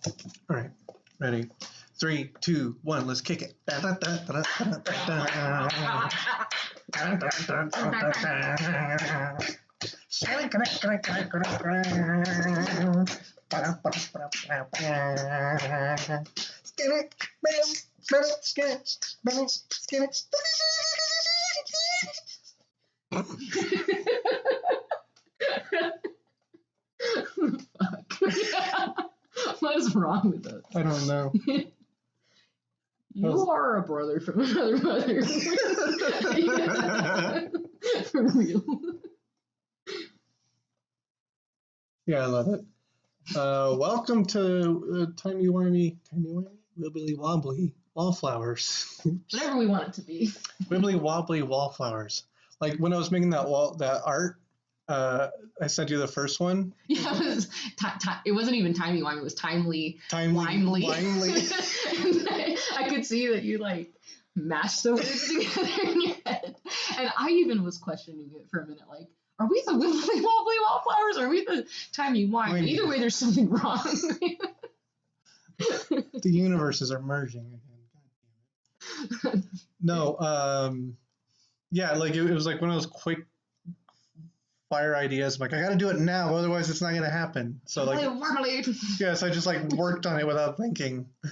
All right, ready? 3, 2, 1. Let's kick it. What is wrong with us? I don't know. You are a brother from another mother. For real. Yeah, I love it. Welcome to Timey-wimey, Wibbly Wobbly, Wallflowers. Whatever we want it to be. Wibbly Wobbly Wallflowers. Like when I was making that art, I sent you the first one. Yeah, it wasn't even timey-wimey, it was timely. Timely. I could see that you like mashed the words together in your head. And I even was questioning it for a minute, like, are we the Wibbly Wobbly Wallflowers or are we the timey-wimey? Either way, there's something wrong. The universes are merging again. No, yeah, like it was like one of those quick fire ideas. I'm like, I gotta do it now, otherwise it's not gonna happen. So like, yeah, so I just like worked on it without thinking. Now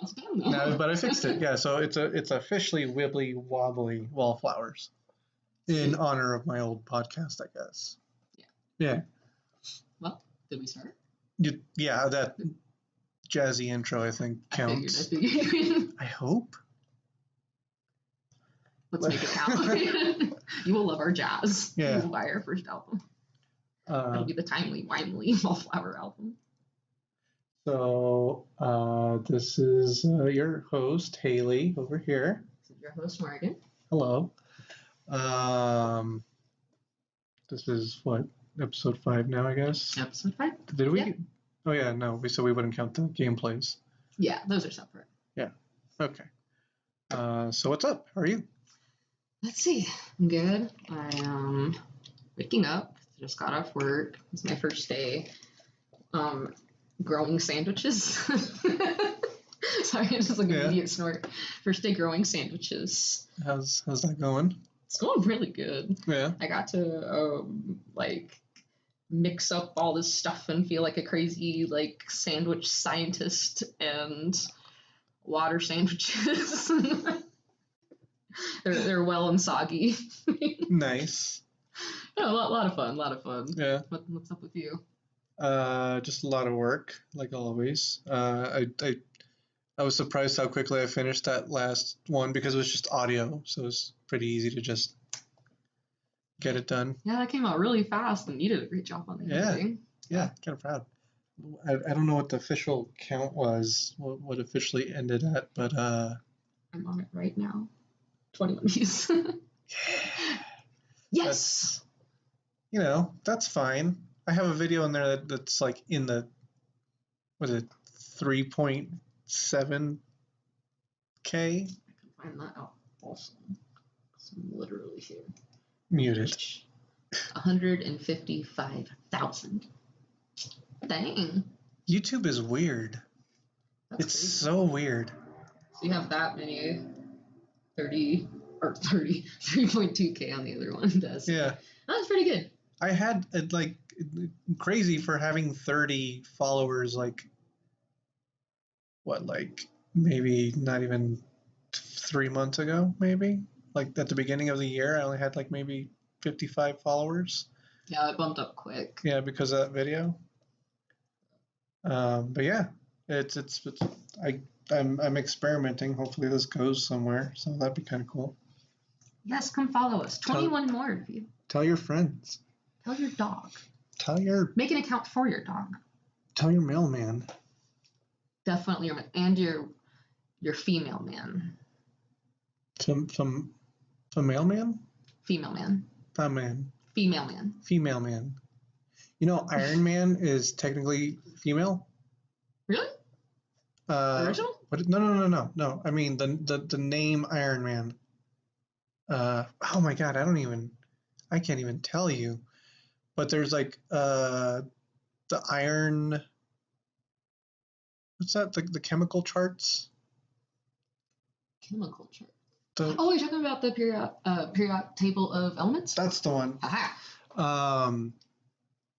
it's done though. No, but I fixed it. Yeah, so it's officially Wibbly Wobbly Wallflowers in honor of my old podcast, I guess. Yeah. Well, did we start? Yeah, that jazzy intro I think counts. I figured. I hope. Let's make it count. You will love our jazz. Yeah. You will buy our first album. It'll be the timely-wimey Wallflower album. So this is your host, Haley, over here. This is your host, Morgan. Hello. This is what, episode 5 now, I guess? Episode 5. Did we? Yep. Oh, yeah, no. We said we wouldn't count the gameplays. Yeah, those are separate. Yeah. Okay. So what's up? How are you? Let's see. I'm good. I am waking up. Just got off work. It's my first day growing sandwiches. Sorry, just like an immediate snort. First day growing sandwiches. How's that going? It's going really good. Yeah. I got to like mix up all this stuff and feel like a crazy like sandwich scientist and water sandwiches. They're well and soggy. Nice. Yeah, a lot of fun. Yeah. What's up with you? Just a lot of work, like always. I was surprised how quickly I finished that last one because it was just audio, so it was pretty easy to just get it done. Yeah, that came out really fast, and you did a great job on the editing. Yeah, kind of proud. I don't know what the official count was, what officially ended at, but I'm on it right now. 21 views. Yes. That's fine. I have a video in there that's like in the 3.7K. I can find that out also. I'm literally here. Muted. 155,000. Dang. YouTube is weird. It's crazy. So weird. So you have that many 3.2K on the other one does. Yeah. That's pretty good. I had like crazy for having 30 followers like maybe not even 3 months ago, maybe? Like at the beginning of the year, I only had like maybe 55 followers. Yeah, it bumped up quick. Yeah, because of that video. But yeah, I'm experimenting. Hopefully this goes somewhere, so that'd be kind of cool. Yes, come follow us. 21 more of you. Tell your friends. Tell your dog. Make an account for your dog. Tell your mailman. Definitely and your female man. Some mailman? Female man. Man. Female man. Female man. Iron Man is technically female. Really? Original? No. I mean the name Iron Man. Oh my God, I can't even tell you. But there's like the Iron what's that? The chemical charts. Chemical chart. The, Oh, you're talking about the periodic table of elements? that's the one. Aha.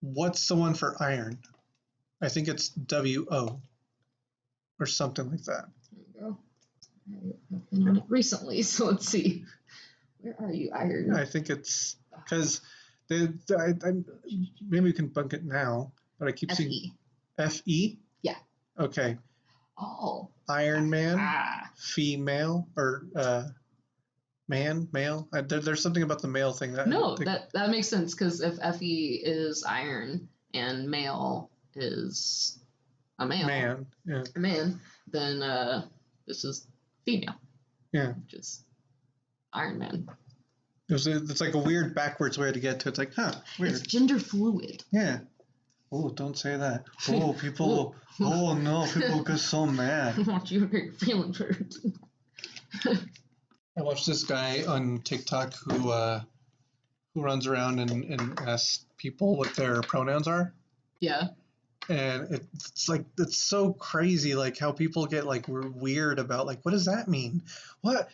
What's the one for iron? I think it's WO or something like that. There you go. I've been on it recently, so let's see. Where are you, iron? I think it's because maybe we can bunk it now, but I keep seeing FE. Yeah. Okay. Oh. Iron Man, female, or male. There's something about the male thing that. No, that makes sense because if Fe is iron and male is a male, a man, then this is female. Yeah. Which is Iron Man. It's like a weird backwards way to get to it. It's like, weird. It's gender fluid. Yeah. Oh, don't say that. Oh, people. Oh no, people get so mad. I want you to get your feelings hurt. I watched this guy on TikTok who runs around and asks people what their pronouns are. Yeah. And it's so crazy, like how people get like weird about like, what does that mean? What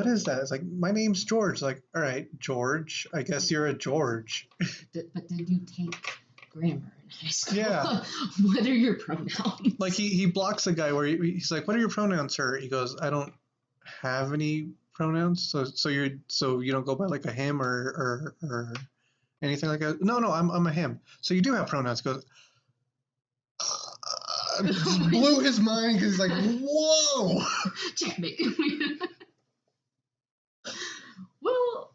is that? It's like, my name's George. Like, all right, George, I guess you're a George. But did you take grammar in high school? Yeah. What are your pronouns? Like he blocks a guy where he's like, what are your pronouns, sir? He goes, I don't have any pronouns. So you don't go by like a him or anything like that. No, I'm a him. So you do have pronouns. He goes, blew his mind because he's like, whoa. Checkmate. Well,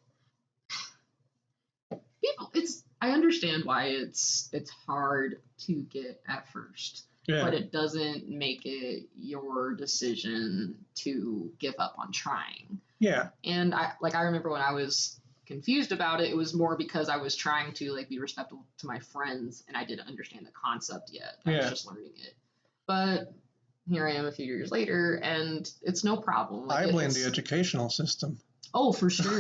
I understand why it's hard to get at first, but it doesn't make it your decision to give up on trying. Yeah. And I remember when I was confused about it, it was more because I was trying to like be respectful to my friends and I didn't understand the concept yet. I was just learning it. But here I am a few years later and it's no problem. Like, I blame the educational system. Oh, for sure.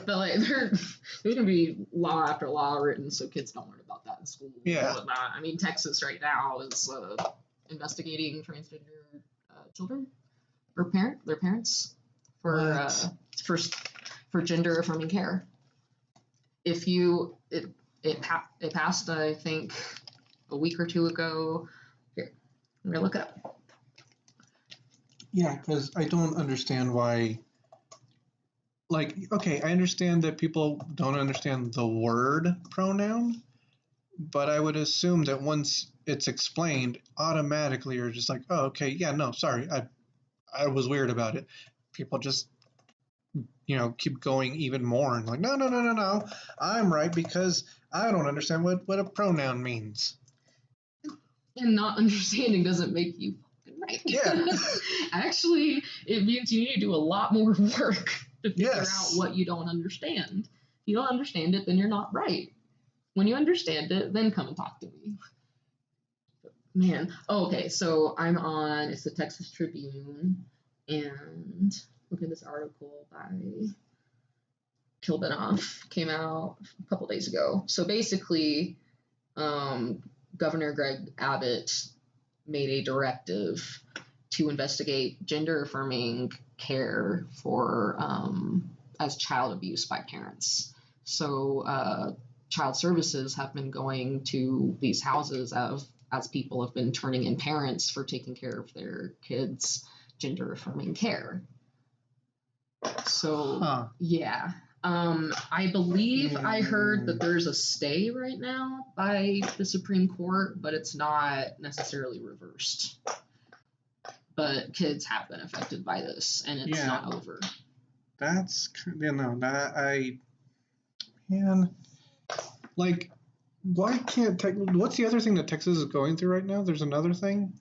But like there's gonna be law after law written so kids don't learn about that in school. Yeah. I mean, Texas right now is investigating transgender children or their parents for gender affirming care. If it passed, I think, a week or two ago. Here, I'm gonna look it up. Yeah, because I don't understand why. Like, okay, I understand that people don't understand the word pronoun, but I would assume that once it's explained, automatically you're just like, oh, okay, yeah, no, sorry, I was weird about it. People just, keep going even more and like, no, I'm right because I don't understand what a pronoun means. And not understanding doesn't make you fucking right. Yeah. Actually, it means you need to do a lot more work to figure out what you don't understand. If you don't understand it, then you're not right. When you understand it, then come and talk to me. Man. Oh, okay, so it's the Texas Tribune, and look at this article by Kilbinoff, came out a couple days ago. So basically, Governor Greg Abbott made a directive to investigate gender-affirming care for as child abuse by parents. So child services have been going to these houses as people have been turning in parents for taking care of their kids' gender-affirming care. So, yeah. I believe I heard that there's a stay right now by the Supreme Court, but it's not necessarily reversed. But kids have been affected by this, and it's not over. That's, why can't what's the other thing that Texas is going through right now? There's another thing?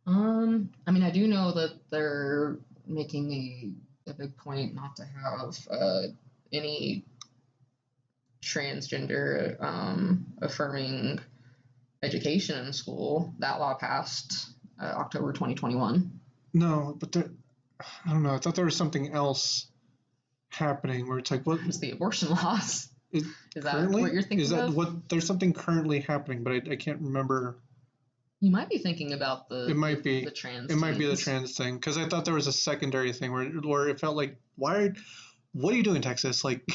I mean, I do know that they're making a big point not to have any transgender affirming education in school. That law passed October 2021. No, but I don't know. I thought there was something else happening where it's like, what? It's the abortion laws. Is that currently? What you're thinking of? There's something currently happening, but I can't remember You might be thinking about It might be. the trans. It might be the teens. trans thing because I thought there was a secondary thing where it felt like, what are you doing, Texas? Like,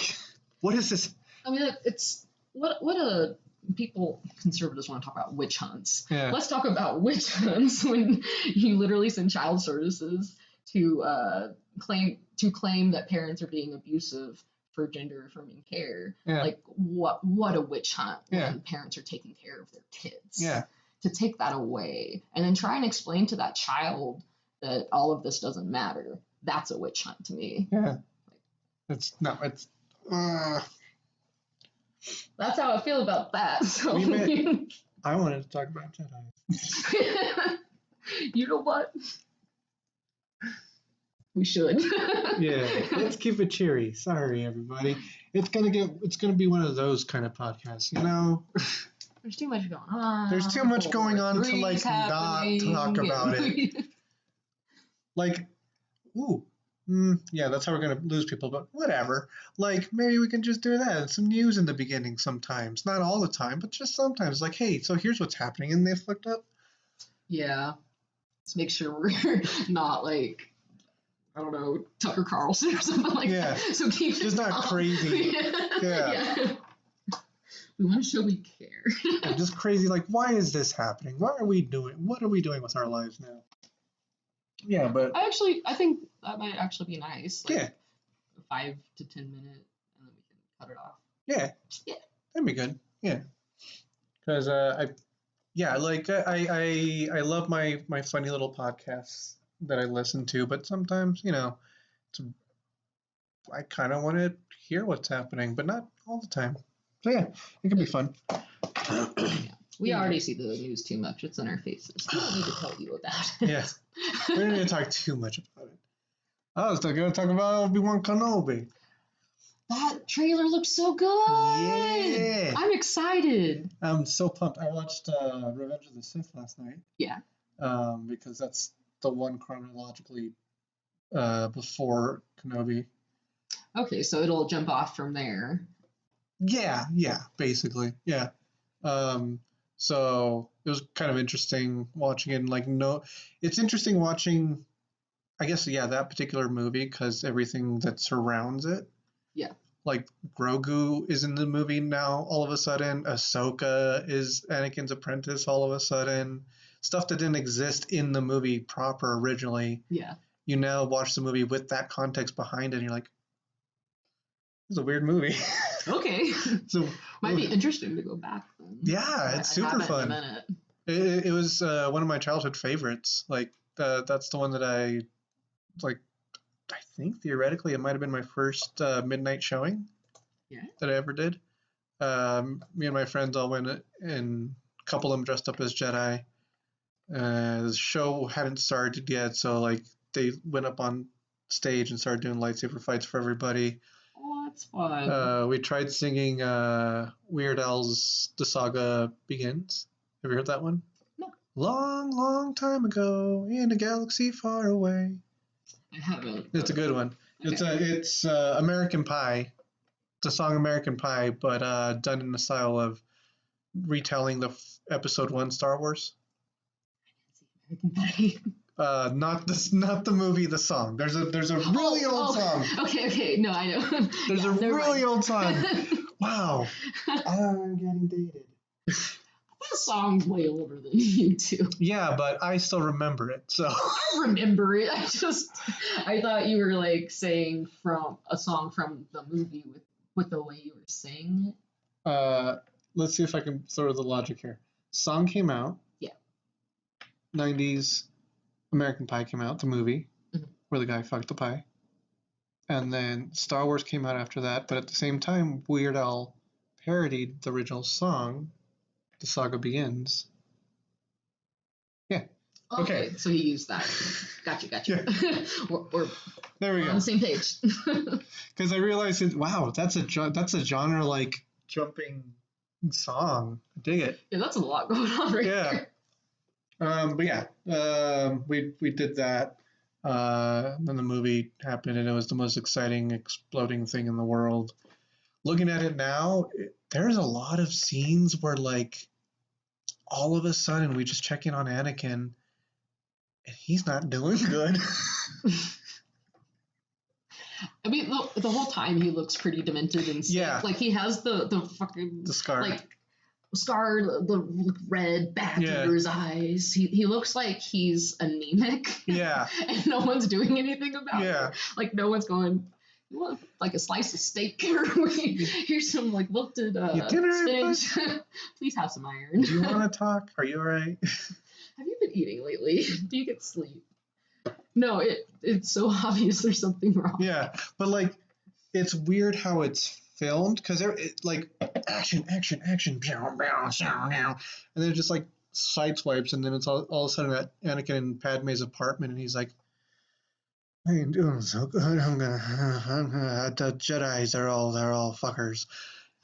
what is this? I mean, it's what a people conservatives want to talk about witch hunts. Yeah. Let's talk about witch hunts when you literally send child services to claim that parents are being abusive for gender affirming care. Yeah. Like what a witch hunt Yeah. when parents are taking care of their kids. Yeah. To take that away and then try and explain to that child that all of this doesn't matter. That's a witch hunt to me. Yeah. It's. That's how I feel about that. So I wanted to talk about Jedi. You know what? We should. Yeah, let's keep it cheery. Sorry, everybody. It's gonna be one of those kind of podcasts, you know. There's too much going on. There's too much going on to like happening. not talk about it. Like, yeah, that's how we're gonna lose people. But whatever. Like, maybe we can just do that. And some news in the beginning sometimes, not all the time, but just sometimes. Like, hey, so here's what's happening, and they fucked up. Yeah. Let's make sure we're not like, I don't know, Tucker Carlson or something like that. So keep it just not crazy. Yeah. We want to show we care. Yeah, just crazy. Like, why is this happening? What are we doing with our lives now? Yeah, but I think that might actually be nice. Like, yeah, 5 to 10 minute, and then we can cut it off. Yeah, that'd be good. Yeah, because I love my funny little podcasts that I listen to, but sometimes I kind of want to hear what's happening, but not all the time. So yeah, it can be fun. We already see the news too much. It's in our faces. We don't need to tell you about it. Yeah. We don't need to talk too much about it. I was going to talk about Obi Wan Kenobi. That trailer looks so good. Yeah. I'm excited. I'm so pumped. I watched Revenge of the Sith last night. Yeah. Because that's the one chronologically before Kenobi. Okay, so it'll jump off from there. Yeah, basically. Yeah. So it was kind of interesting watching it. And it's interesting watching, I guess, that particular movie because everything that surrounds it. Yeah. Like Grogu is in the movie now all of a sudden. Ahsoka is Anakin's apprentice all of a sudden. Stuff that didn't exist in the movie proper originally. Yeah. You now watch the movie with that context behind it and you're like, this is a weird movie. Okay. So might be interesting to go back then. Yeah, it's super fun. In a minute. It was one of my childhood favorites. Like that's the one that I like. I think theoretically it might have been my first midnight showing. Yeah. That I ever did. Me and my friends all went, and a couple of them dressed up as Jedi. The show hadn't started yet, so like they went up on stage and started doing lightsaber fights for everybody. Oh, that's fun. We tried singing Weird Al's "The Saga Begins." Have you heard that one? No. Long, long time ago in a galaxy far away. I haven't. It's a good one. Okay. It's American Pie. It's a song American Pie, but done in the style of retelling the episode 1 Star Wars. American Pie. Not the movie, the song. There's a really old song. Okay, no, I know. There's a really old song. Wow, I'm getting dated. That song's way older than you two. Yeah, but I still remember it. So I remember it. I thought you were like saying from a song from the movie with the way you were saying it. Let's see if I can throw the logic here. Song came out. Yeah. 90s. American Pie came out, the movie, where the guy fucked the pie. And then Star Wars came out after that, but at the same time, Weird Al parodied the original song, The Saga Begins. Yeah. Okay. So he used that. Gotcha. Yeah. we're there we go. On the same page. Because I realized, wow, that's a genre like jumping song. I dig it. Yeah, that's a lot going on right there. But yeah, we did that. Then the movie happened, and it was the most exciting, exploding thing in the world. Looking at it now, there's a lot of scenes where like all of a sudden we just check in on Anakin, and he's not doing good. I mean, the whole time he looks pretty demented and sick. Yeah. Like he has the fucking The scar. like scar, the red back Yeah. under his eyes. He looks like he's anemic. Yeah. And no one's doing anything about Yeah. it. Like no one's going, you want like a slice of steak or here's some like wilted spinach. Please have some iron. Do you want to talk? Are you all right? Have you been eating lately? Do you get sleep? No, it's so obvious there's something wrong. Yeah, but like, it's weird how it's filmed because like action, and then it just like side swipes, and then it's all of a sudden at Anakin and Padme's apartment, and he's like, "I ain't doing so good. I'm gonna the Jedi's they're all fuckers,"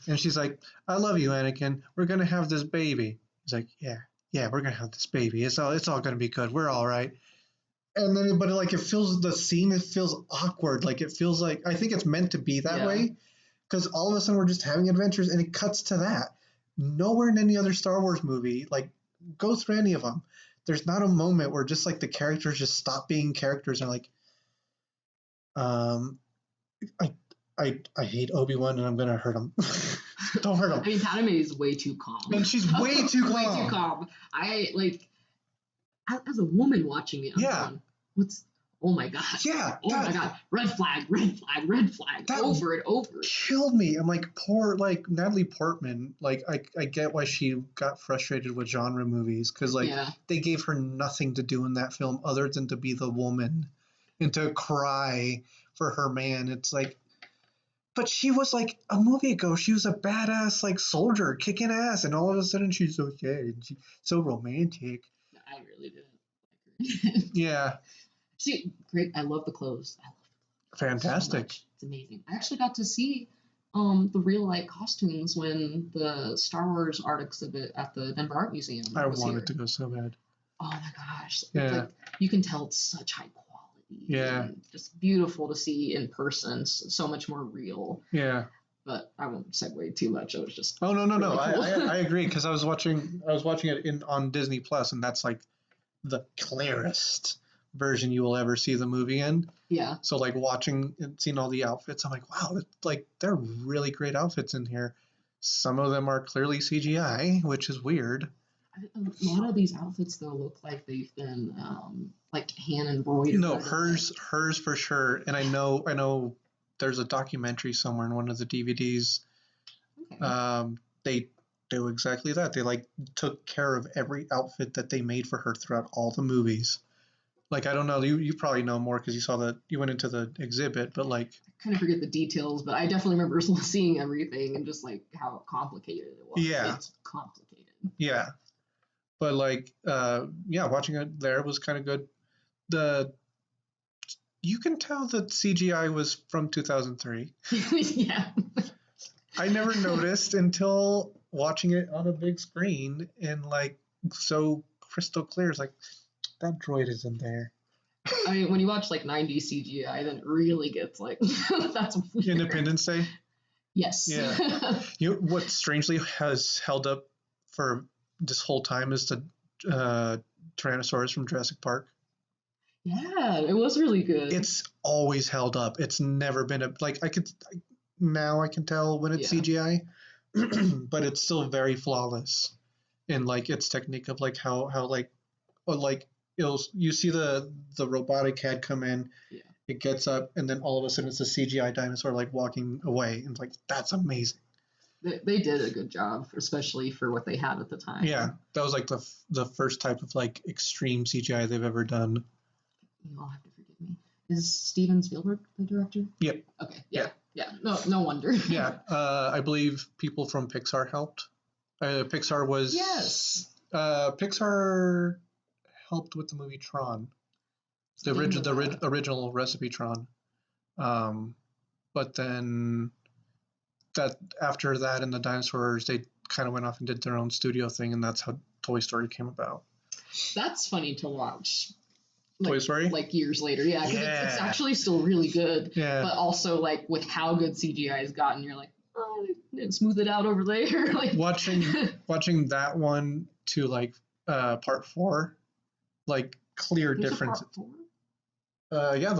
and she's like, "I love you, Anakin. We're gonna have this baby." He's like, "Yeah, we're gonna have this baby. It's all gonna be good. We're all right." And then, but like it feels awkward. Like it feels like, I think it's meant to be that way, because all of a sudden we're just having adventures, and it cuts to that. Nowhere in any other Star Wars movie, like go through any of them, there's not a moment where just like the characters just stop being characters and like, I hate Obi Wan and I'm gonna hurt him. Don't hurt him. I mean, Padme is way too calm, and she's way too calm. way too calm. I like. As a woman watching it, I'm going, oh my God. Yeah. Oh my God. Red flag, over and over. Killed me. I'm like, poor, like, Natalie Portman. Like, I get why she got frustrated with genre movies, because, like, they gave her nothing to do in that film other than to be the woman and to cry for her man. It's like, but she was like, a movie ago, she was a badass, like, soldier kicking ass, and all of a sudden she's so sad and she's so romantic. I really didn't like her. Yeah. See, great. I love the clothes. Fantastic. So it's amazing. I actually got to see the real life costumes when the Star Wars art exhibit at the Denver Art Museum. I wanted to go so bad. Oh my gosh. Yeah. It's like, you can tell it's such high quality. Yeah. Just beautiful to see in person. So much more real. Yeah. But I won't segue too much. It was just no. Really cool. I agree, because I was watching it on Disney Plus, and that's like the clearest version you will ever see the movie in. Yeah. So like watching and seeing all the outfits, I'm like, wow, like they're really great outfits in here. Some of them are clearly CGI, which is weird. A lot of these outfits though look like they've been like hand embroidered. No, hers for sure. And I know there's a documentary somewhere in one of the DVDs. Okay. They do exactly that. They like took care of every outfit that they made for her throughout all the movies. Like, I don't know, you probably know more because you went into the exhibit, but like, I kind of forget the details, but I definitely remember seeing everything and just like how complicated it was. Yeah. It's complicated. Yeah. But like, watching it there was kind of good. You can tell that CGI was from 2003. Yeah. I never noticed until watching it on a big screen and like so crystal clear. It's like, that droid isn't there. I mean, when you watch like 90s CGI, then it really gets like, that's weird. Independence Day? Yes. Yeah. What strangely has held up for this whole time is the Tyrannosaurus from Jurassic Park. Yeah, it was really good. It's always held up. It's never been now I can tell when it's CGI, but it's still very flawless in like its technique of like how you see the robotic head come in, it gets up, and then all of a sudden it's a CGI dinosaur like walking away, and it's like, that's amazing. They did a good job, especially for what they had at the time. Yeah, that was like the first type of like extreme CGI they've ever done. You all have to forgive me. Is Steven Spielberg the director? Yep. Okay. Yeah. No wonder. Yeah. I believe people from Pixar helped. Pixar was. Yes. Pixar helped with the movie Tron, the original recipe Tron. But then after that and the dinosaurs, they kind of went off and did their own studio thing, and that's how Toy Story came about. That's funny to watch. Toy Story? Like years later, yeah, because it's actually still really good. Yeah. But also, like, with how good CGI has gotten, you're like, Didn't smooth it out over there. Like watching that one to like part 4, like clear there's a difference. part 4? Yeah,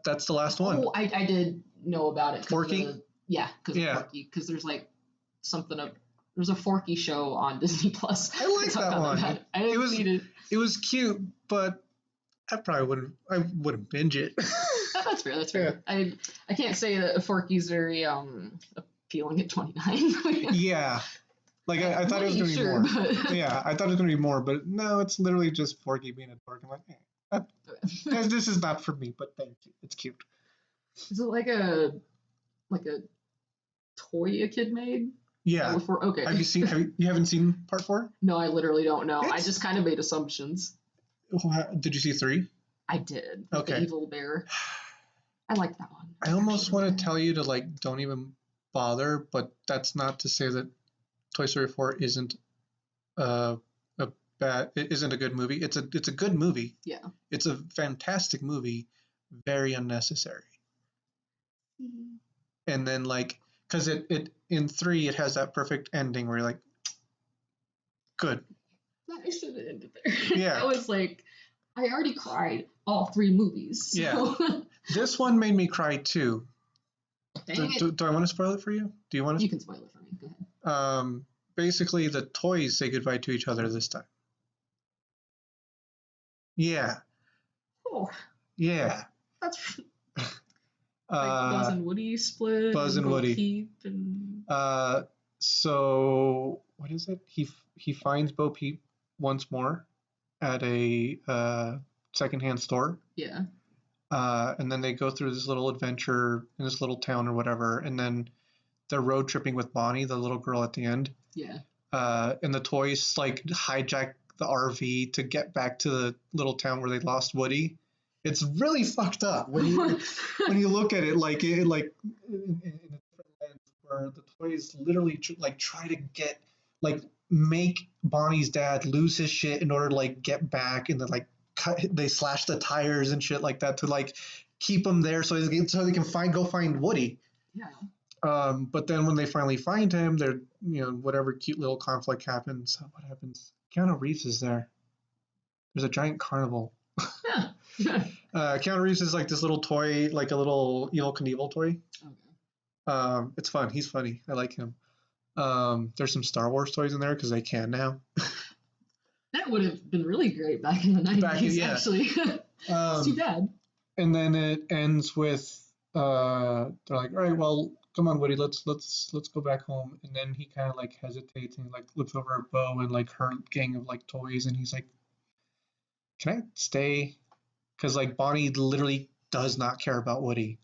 that's the last one. Oh, I did know about it. Forky? Because of Forky. Because there's like there's a Forky show on Disney Plus. I like that one. I didn't see it. It was cute, but I wouldn't binge it. That's fair. That's fair. Yeah. I can't say that Forky's very appealing at 29. Yeah. Like I thought it was gonna be more. But... Yeah, I thought it was gonna be more, but no, it's literally just Forky being a dork. I'm like, this is not for me, but thank you. It's cute. Is it like a toy a kid made? Yeah. Okay. You haven't seen part 4? No, I literally don't know. I just kind of made assumptions. Did you see 3? I did. Okay. The evil bear. I like that one. I almost want to tell you to like don't even bother, but that's not to say that Toy Story 4 isn't it isn't a good movie. It's a good movie. Yeah. It's a fantastic movie, very unnecessary. Mm-hmm. And then like because it in 3 it has that perfect ending where you're like, good. I should have ended there. Yeah. I was like, I already cried all 3 movies. So. Yeah. This one made me cry too. Do I want to spoil it for you? Do you want to? You can spoil it for me. Go ahead. Basically, the toys say goodbye to each other this time. Yeah. Oh. Yeah. That's like Buzz and Woody split. Buzz and Woody. Peep and... So what is it? He finds Bo Peep once more at a secondhand store. Yeah. And then they go through this little adventure in this little town or whatever, and then they're road tripping with Bonnie, the little girl at the end. Yeah. And the toys like hijack the RV to get back to the little town where they lost Woody. It's really fucked up when you look at it like in a different lens, where the toys literally try to get make Bonnie's dad lose his shit in order to get back, and then they slash the tires and shit like that to keep him there so they can go find Woody. Yeah. But then when they finally find him, they're whatever cute little conflict happens. What happens? Keanu Reeves is there. There's a giant carnival. Yeah. Keanu Reeves is this little toy, a little Evel Knievel toy. Okay. It's fun. He's funny. I like him. There's some Star Wars toys in there because they can now. That would have been really great back in the 90s, actually. It's too bad. And then it ends with they're like, all right, well, come on, Woody, let's go back home. And then he kind of hesitates and looks over at Bo and her gang of toys, and he's like, can I stay? Because Bonnie literally does not care about Woody.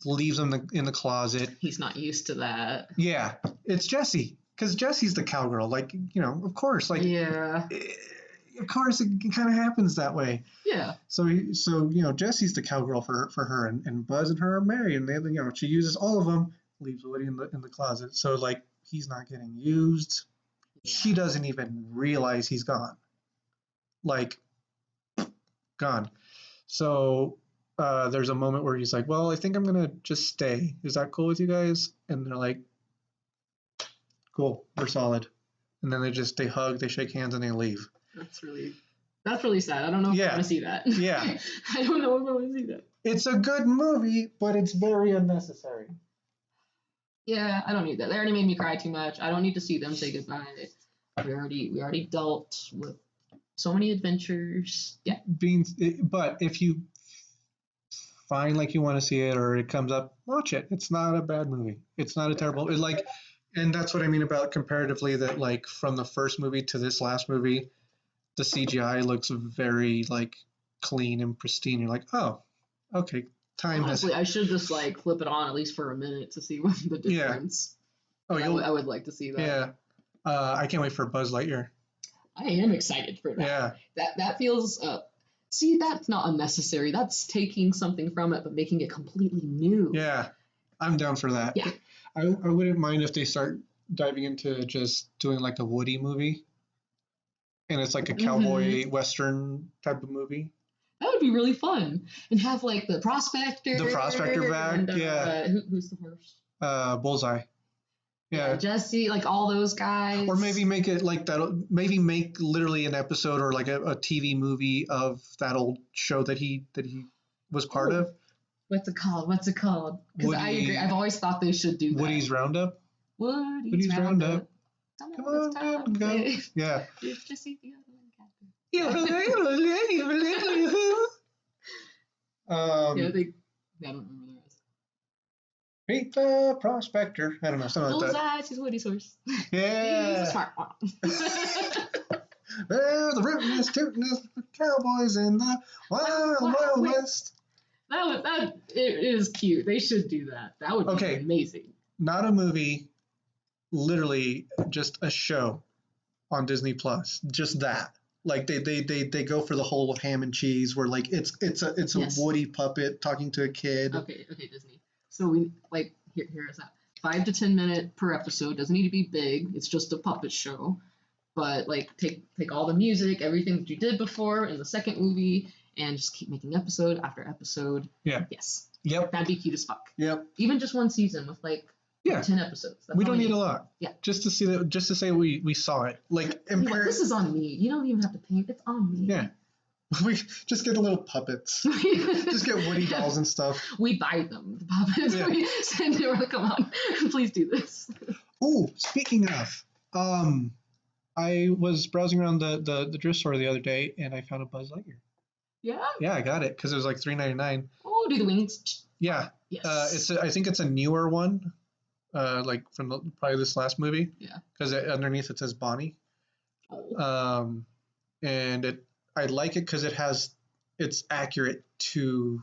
Leaves him in the closet. He's not used to that. Yeah, it's Jessie. Because Jessie's the cowgirl, of course, yeah. Of course, it kind of happens that way. Yeah. So Jessie's the cowgirl for her, and Buzz and her are married, and they, she uses all of them, leaves Woody in the closet. So he's not getting used. Yeah. She doesn't even realize he's gone. Gone. So there's a moment where he's like, well, I think I'm gonna just stay. Is that cool with you guys? And they're like, cool, we're solid. And then they hug, they shake hands, and they leave. That's really sad. I don't know if I want to see that. Yeah. I don't know if I want to see that. It's a good movie, but it's very unnecessary. Yeah, I don't need that. They already made me cry too much. I don't need to see them say goodbye. We already dealt with so many adventures. Yeah. But if you find you want to see it or it comes up, watch it. It's not a bad movie. It's not a terrible. And that's what I mean about comparatively, that from the first movie to this last movie, the CGI looks very clean and pristine. You're like, oh, okay, Honestly, I should just flip it on at least for a minute to see what the difference. Yeah. Oh, I would like to see that. Yeah. I can't wait for Buzz Lightyear. I am excited for that. Yeah. That feels. See, that's not unnecessary. That's taking something from it but making it completely new. Yeah, I'm down for that. Yeah. I wouldn't mind if they start diving into just doing a Woody movie, and it's a cowboy western type of movie. That would be really fun. And have like the prospector. The prospector back, and, yeah. Who's the horse? Bullseye. Yeah. Jesse, like all those guys. Or maybe make it like that. Maybe make literally an episode or like a TV movie of that old show that he was part of. What's it called? Because I agree. I've always thought they should do that. Woody's Roundup. Woody's Roundup. Come on, go. Yeah. It's just the other Yeah. I don't remember the rest. Meet the prospector. I don't know, something like that. Bullseye, he's Woody's horse. Yeah. He's a smart one. They're the rootinest, tootinest cowboys in the wild west. That it is cute. They should do that. That would be amazing. Not a movie, literally just a show on Disney Plus. Just that. Like they go for the whole ham and cheese where like it's a Woody puppet talking to a kid. Okay, Disney. So we like here is that 5 to 10 minute per episode. Doesn't need to be big. It's just a puppet show. But like take all the music, everything that you did before in the second movie, and just keep making episode after episode. Yeah. Yes. Yep. That'd be cute as fuck. Yep. Even just one season with like 10 episodes. We don't need a lot. Yeah. Just to see that, just to say we saw it. Like this is on me. You don't even have to paint. It's on me. Yeah. We just get little puppets. Just get Woody dolls and stuff. We buy them, the puppets. Yeah. We send them, like, come on, please do this. Oh, speaking of, I was browsing around the thrift store the other day and I found a Buzz Lightyear. Yeah? Yeah, I got it because it was like $3.99. Oh, do the wings? Yeah. Yes. I think it's a newer one, like from probably this last movie. Yeah. Because underneath it says Bonnie. Oh. And I like it because it's accurate to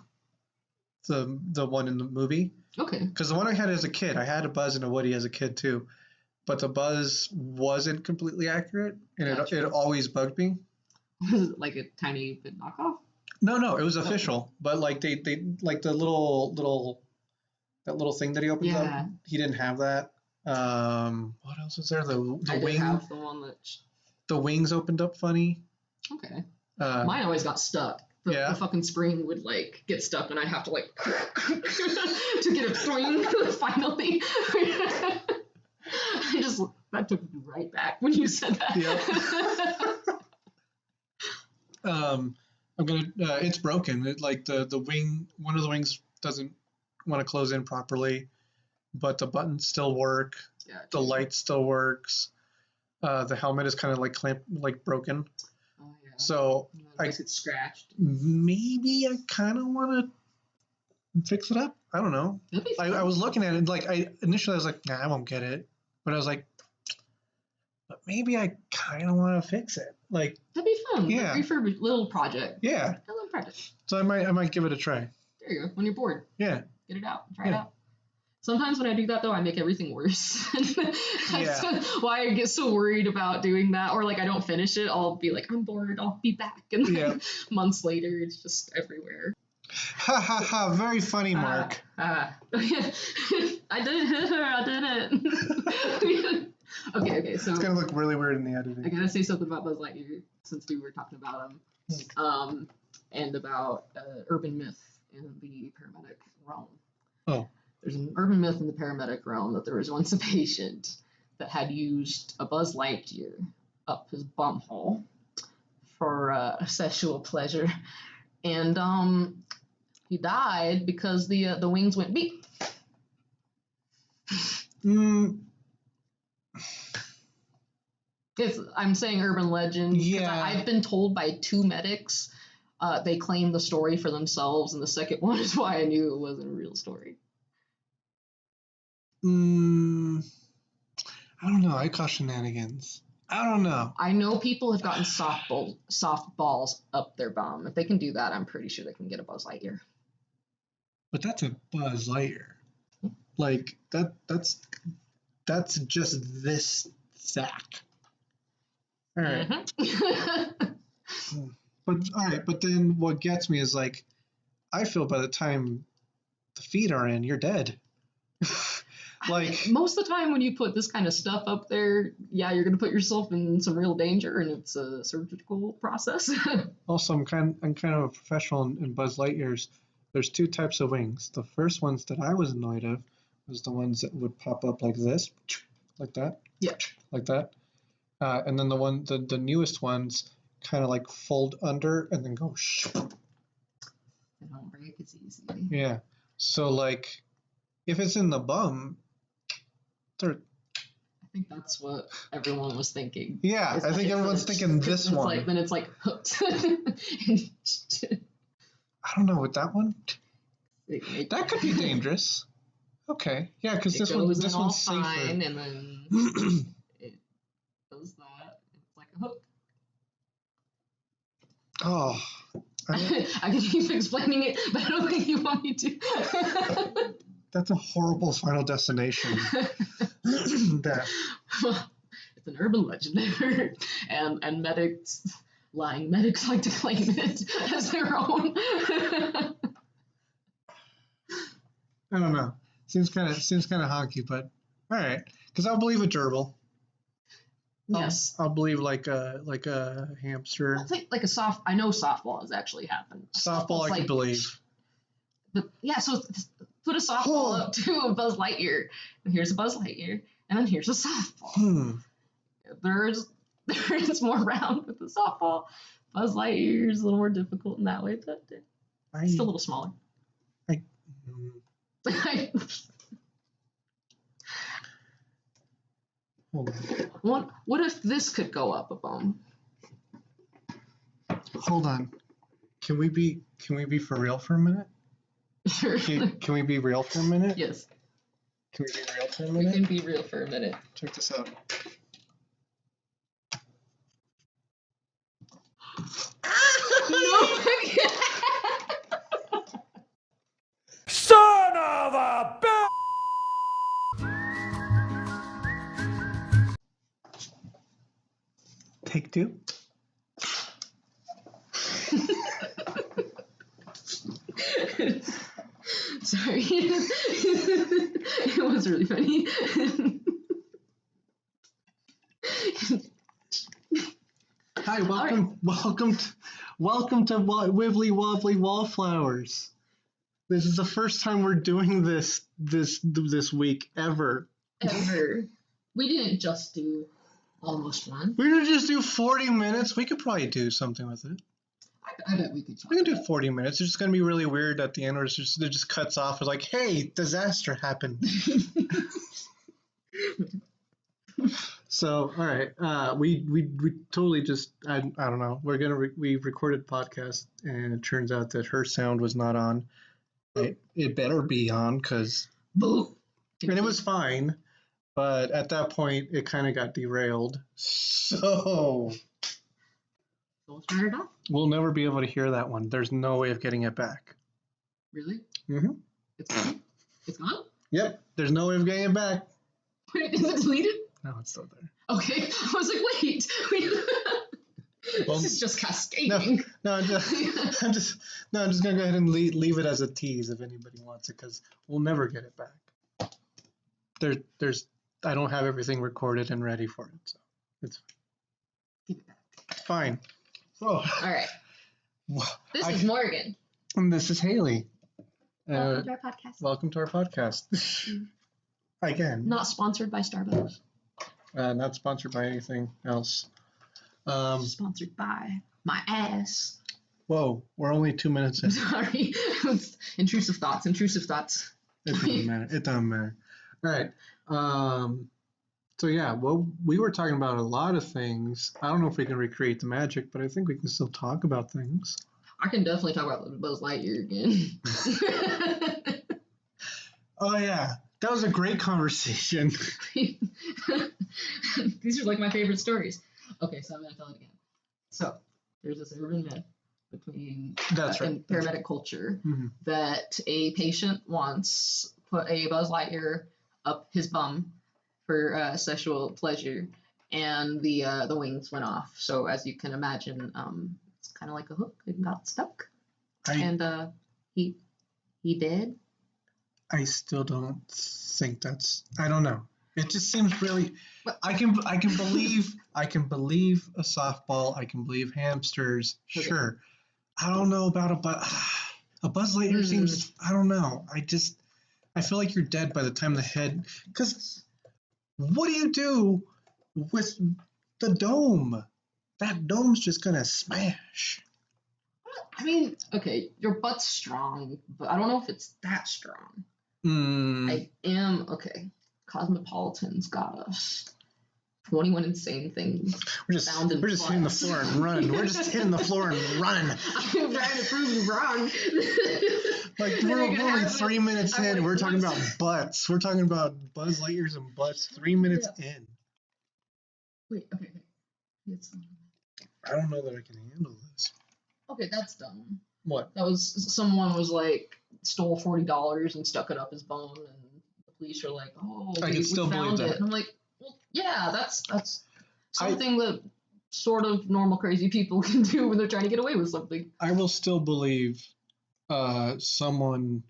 the one in the movie. Okay. Because the one I had as a kid, I had a Buzz and a Woody as a kid too, but the Buzz wasn't completely accurate, and it always bugged me. Was it like a tiny bit knockoff? No, it was official. But like they like the little thing that he opens up, he didn't have that. What else was there? The wing. Have the one that. The wings opened up funny. Okay. Mine always got stuck. The fucking spring would like get stuck, and I'd have to like to get a swing finally. That took me right back when you said that. Yep. It's broken. Like the wing, one of the wings doesn't want to close in properly, but the buttons still work. Yeah. The light still works. The helmet is kind of like broken. Oh yeah. So I guess it's scratched. Maybe I kind of want to fix it up. I don't know. I was looking at it and initially I was like, nah, I won't get it. But I was like, but maybe I kind of want to fix it. Like that'd be fun. Yeah. Refurbish little project. Yeah. A little project. So I might give it a try. There you go. When you're bored. Yeah. Get it out. Try it out. Sometimes when I do that, though, I make everything worse. That's why I get so worried about doing that. Or, like, I don't finish it. I'll be like, I'm bored. I'll be back. And then months later, it's just everywhere. Ha, ha, ha. Very funny, Mark. I did it. Okay. So it's going to look really weird in the editing. I got to say something about Buzz Lightyear since we were talking about him. And about urban myth in the paramedic realm. Oh. There's an urban myth in the paramedic realm that there was once a patient that had used a Buzz Lightyear up his bumhole for sexual pleasure, and he died because the wings went beep. I'm saying urban legend. Yeah, I've been told by 2 medics. They claim the story for themselves, and the second one is why I knew it wasn't a real story. I don't know. I call shenanigans. I don't know. I know people have gotten soft balls up their bum. If they can do that, I'm pretty sure they can get a Buzz Lightyear. But that's a Buzz Lightyear. Like that's just this sack. All right. Mm-hmm. But all right. But then what gets me is like, I feel by the time the feet are in, you're dead. Like, most of the time when you put this kind of stuff up there, yeah, you're gonna put yourself in some real danger, and it's a surgical process. also, I'm kind of a professional in Buzz Lightyear's. There's two types of wings. The first ones that I was annoyed of was the ones that would pop up like this, like that, Yeah. like that, and then the newest ones kind of like fold under and then go. They don't break as easy. Yeah. So like, if it's in the bum, they're. I think that's what everyone was thinking. Yeah, I think everyone's thinking this one. Then it's like hooked. I don't know with that one. That could be dangerous. Okay, yeah, because this one's safer. Fine, and then it does that. It's like a hook. Oh. I could keep explaining it, but I don't think you want me to. That's a horrible Final Destination. It's an urban legend, and lying medics like to claim it as their own. I don't know. Seems kind of honky, but all right. Because I'll believe a gerbil. Yes. I'll believe like a hamster. I think like I know softball has actually happened. Softball I can believe. But yeah, so put a softball up to a Buzz Lightyear, and here's a Buzz Lightyear, and then here's a softball. There's more round with the softball. Buzz Lightyear is a little more difficult in that way, but it's still a little smaller. What if this could go up a bum? Hold on. Can we be for real for a minute? Sure. Can we be real for a minute? Yes. Can we be real for a minute? We can be real for a minute. Check this out. No. Son of a bitch! Take two. Sorry. It was really funny. Hi, welcome to Wibbly Wobbly Wallflowers. This is the first time we're doing this week ever. We didn't just do almost one. We didn't just do 40 minutes. We could probably do something with it. I bet we could. We can do 40 minutes. It's just going to be really weird at the end where it just cuts off. It's like, hey, disaster happened. So, all right. We totally just, I don't know. We recorded podcast and it turns out that her sound was not on. It better be on because, and it was fine. But at that point, it kind of got derailed. So we'll never be able to hear that one. There's no way of getting it back. Really? Mm-hmm. It's gone? It's gone? Yep. There's no way of getting it back. Wait, is it deleted? No, it's still there. Okay. I was like, wait. This is just cascading. No, I'm just gonna go ahead and leave it as a tease if anybody wants it, because we'll never get it back. I don't have everything recorded and ready for it, so it's Give it back. fine. So, all right. This is Morgan. And this is Haley. Welcome to our podcast. Welcome to our podcast. Again. Not sponsored by Starbucks. Not sponsored by anything else. Sponsored by my ass. Whoa, we're only 2 minutes in. Sorry. Intrusive thoughts. It doesn't matter. All right. So yeah, well, we were talking about a lot of things. I don't know if we can recreate the magic, but I think we can still talk about things. I can definitely talk about Buzz Lightyear again. Oh yeah, that was a great conversation. These are like my favorite stories. Okay, so I'm gonna tell it again. So there's this urban myth between in paramedic culture that a patient once put a Buzz Lightyear up his bum for sexual pleasure, and the wings went off. So as you can imagine, it's kind of like a hook. It got stuck, and he did. I still don't think that's. I don't know. It just seems really. I can believe a softball. I can believe hamsters. Okay. Sure. I don't know about a Buzz Lightyear seems. I don't know. I feel like you're dead by the time the head. Because what do you do with the dome? That dome's just gonna smash. I mean, okay, your butt's strong, but I don't know if it's that strong. Okay. Cosmopolitan's got us. 21 insane things. We're just hitting the floor and run. We're just hitting the floor and run. I'm trying to prove you wrong. Like we're only 3 minutes in. Like, we're talking about butts. We're talking about Buzz Lightyears and butts. 3 minutes in. Wait. Okay. I don't know that I can handle this. Okay, that's dumb. What? That was someone was like stole $40 and stuck it up his bum, and the police are like, "Oh, I can still believe that." And I'm like, "Well, yeah, that's something that sort of normal crazy people can do when they're trying to get away with something." I will still believe someone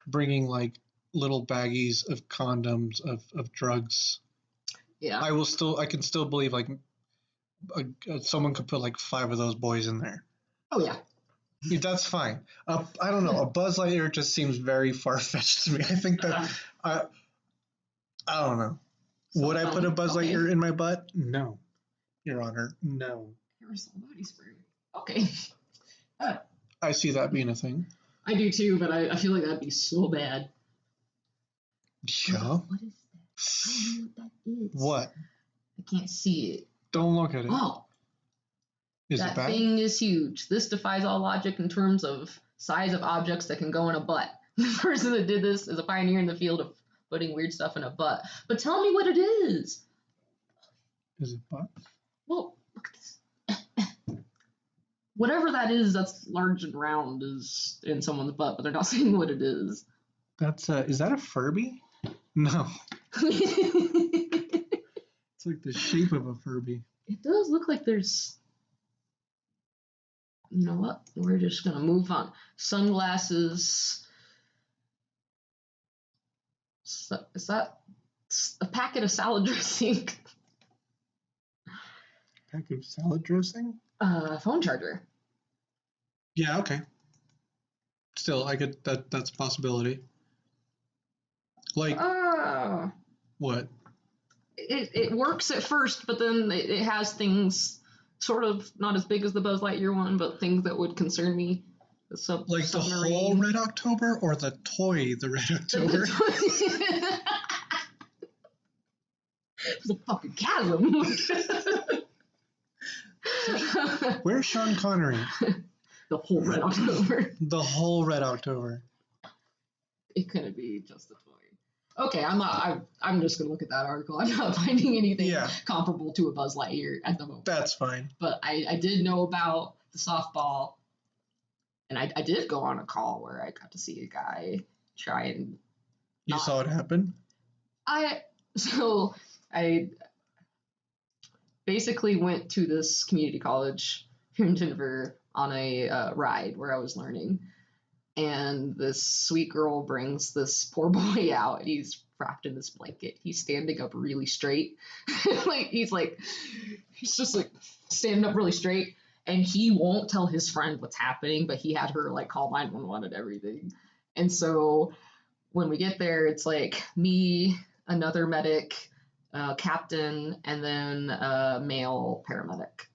bringing like little baggies of condoms of drugs. Yeah. I can still believe like someone could put like 5 of those boys in there. Oh yeah. That's fine. I don't know. A Buzz Lightyear just seems very far-fetched to me. I think that I don't know. Would I put a Buzz Lightyear in my butt? No, Your Honor, no. Aerosol body spray. Okay. I see that being a thing. I do too, but I feel like that'd be so bad. Yeah. What is that? I don't know what that is. What? I can't see it. Don't look at it. Oh. Is that it bad? thing is huge. This defies all logic in terms of size of objects that can go in a butt. The person that did this is a pioneer in the field of putting weird stuff in a butt. But tell me what it is. Is it butt? Well, look at this. Whatever that is that's large and round is in someone's butt, but they're not saying what it is. That's is that a Furby? No. It's like the shape of a Furby. It does look like there's... You know what? We're just going to move on. Sunglasses. Is that a packet of salad dressing? Packet of salad dressing? Phone charger. Yeah, okay. Still, I could that's a possibility. Like what? It works at first, but then it has things sort of not as big as the Buzz Lightyear one, but things that would concern me. Like the whole Red October or the toy, the Red October? It's a fucking chasm. Where's Sean Connery? The whole Red October. The whole Red October. It couldn't be just the toy. Okay, I'm just gonna look at that article. I'm not finding anything comparable to a Buzz Lightyear at the moment. That's fine. But I did know about the softball, and I did go on a call where I got to see a guy try and. You saw it happen? I basically went to this community college here in Denver on a ride where I was learning. And this sweet girl brings this poor boy out, and he's wrapped in this blanket. He's standing up really straight. he's just like standing up really straight, and he won't tell his friend what's happening, but he had her like call 911 and everything. And so when we get there, it's like me, another medic, captain, and then a male paramedic.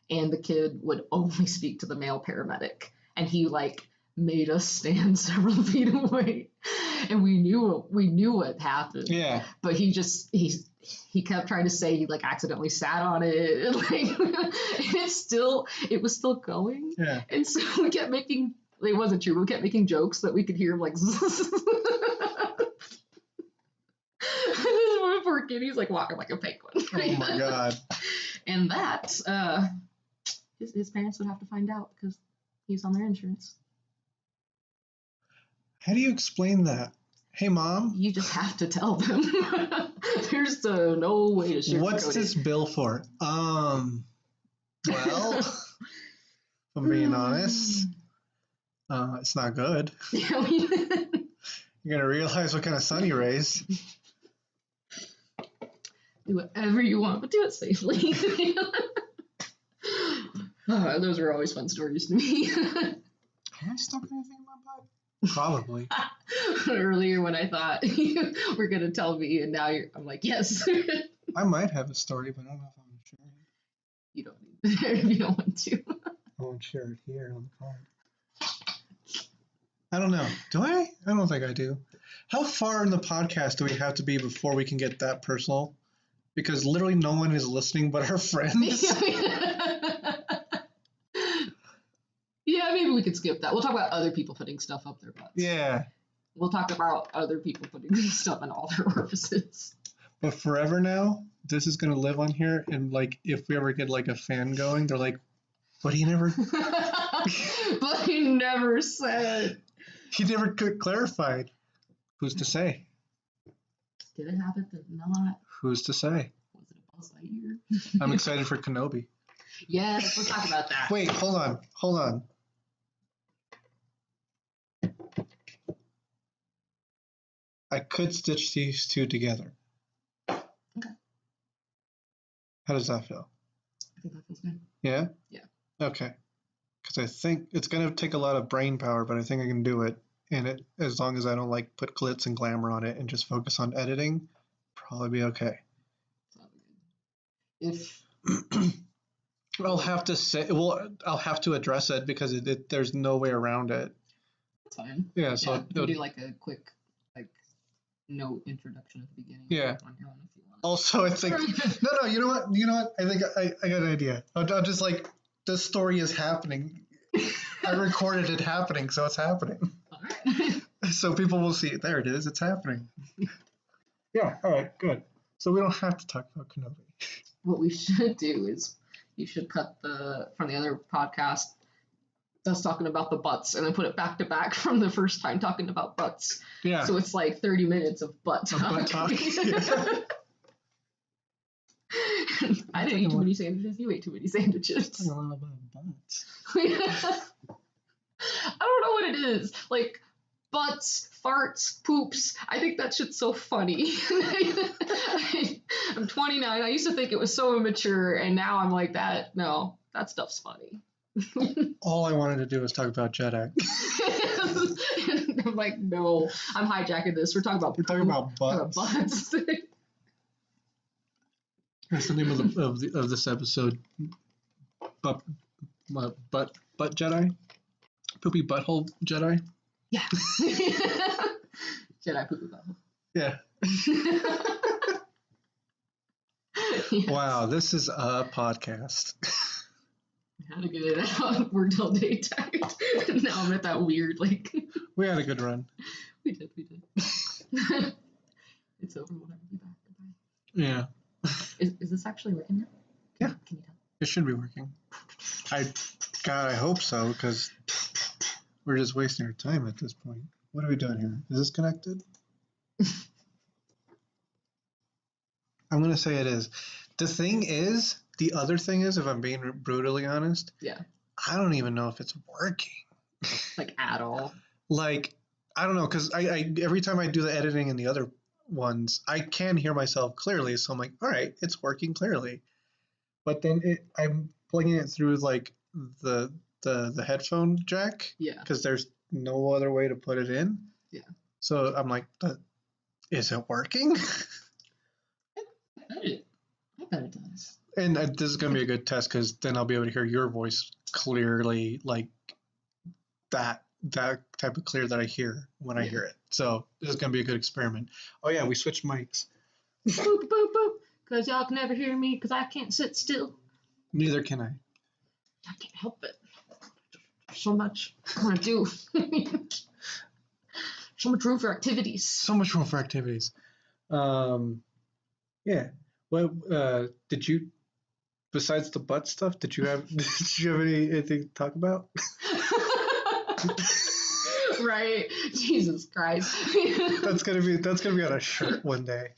And the kid would only speak to the male paramedic, and he like made us stand several feet away, and we knew what happened. Yeah. But he kept trying to say he like accidentally sat on it, and like it was still going. Yeah. And so we kept making it wasn't true. We kept making jokes that we could hear him like. This poor kid, he's like walking like a penguin. Oh my god. And that his parents would have to find out because he's on their insurance. How do you explain that? Hey, Mom? You just have to tell them. There's no way to sugarcoat it. What's this bill for? Well, if I'm being honest, it's not good. You're gonna realize what kind of son you raised. Do whatever you want, but do it safely. Those were always fun stories to me. Have I stuck anything in my butt? Probably. Earlier when I thought you were going to tell me, and now I'm like, yes. I might have a story, but I don't know if I'm going to share it. You don't need to if you don't want to. I won't share it here on the card. I don't know. Do I? I don't think I do. How far in the podcast do we have to be before we can get that personal? Because literally no one is listening but our friends. Yeah, maybe we could skip that. We'll talk about other people putting stuff up their butts. Yeah. We'll talk about other people putting stuff in all their orifices. But forever now, this is going to live on here. And like, if we ever get like a fan going, they're like, but he never. But he never said. He never clarified. Who's to say? Did it happen? Did it not? Who's to say? Was it a Buzz Lightyear? I'm excited for Kenobi. Yes, we'll talk about that. Wait, hold on. I could stitch these two together. Okay. How does that feel? I think that feels good. Yeah? Yeah. Okay. Because I think it's going to take a lot of brain power, but I think I can do it. And it, as long as I don't like put glitz and glamour on it and just focus on editing, probably be okay. If I'll have to say, well, I'll have to address it because there's no way around it. that's fine. Yeah, so you can do like a quick note introduction at the beginning. Yeah. On your own if you want. Also, I think no. You know what? I think I got an idea. I'll just like this story is happening. I recorded it happening, so it's happening. All right. So people will see it. There it is. It's happening. Yeah. All right. Good. So we don't have to talk about Kenobi. What we should do is you should cut from the other podcast us talking about the butts and then put it back to back from the first time talking about butts. Yeah. So it's like 30 minutes of butt talk. Butt talk. Yeah. I didn't eat too many sandwiches. You ate too many sandwiches. Talking a lot about butts. I don't know what it is. Like butts, farts, poops. I think that shit's so funny. I'm 29. I used to think it was so immature, and now I'm like that. No, that stuff's funny. All I wanted to do was talk about Jedi. I'm like, no, I'm hijacking this. We're talking about butts. That's the name of this episode. Butt Jedi? Poopy butthole Jedi? Yeah. Jedi poopy butthole. Yeah. Yes. Wow, this is a podcast. How to get it out. Worked all day tired. Now I'm at that weird, We had a good run. We did. It's over. We'll never be back. Goodbye. Yeah. Is this actually working now? Yeah. Can you tell? It should be working. I hope so, because we're just wasting our time at this point. What are we doing here? Is this connected? I'm going to say it is. The other thing is, if I'm being brutally honest, Yeah. I don't even know if it's working. Like at all. Like, I don't know, because I every time I do the editing in the other ones, I can hear myself clearly, so I'm like, all right, it's working clearly. But then I'm plugging it through like the headphone jack. Yeah. Because there's no other way to put it in. Yeah. So I'm like, is it working? I bet it does. And this is going to be a good test because then I'll be able to hear your voice clearly, like that type of clear that I hear when I hear it. So this is going to be a good experiment. Oh yeah, we switched mics. Boop, boop, boop. Because y'all can never hear me because I can't sit still. Neither can I. I can't help it. So much I want to do. So much room for activities. So much room for activities. Yeah. Well, did you, besides the butt stuff, did you have anything to talk about? Right. Jesus Christ. That's gonna be on a shirt one day.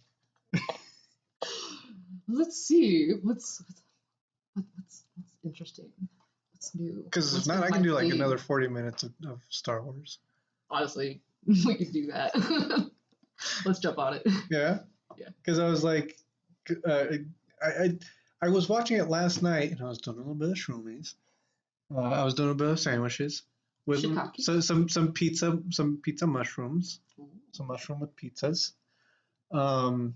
Let's see. What's interesting? What's new? Because if What's not, been I can my do like theme? another 40 minutes of Star Wars. Honestly, We could do that. Let's jump on it. Yeah. Yeah. Because I was like, I was watching it last night, and I was doing a little bit of shroomies. I was doing a bit of sandwiches with some pizza mushrooms, some mushroom with pizzas. And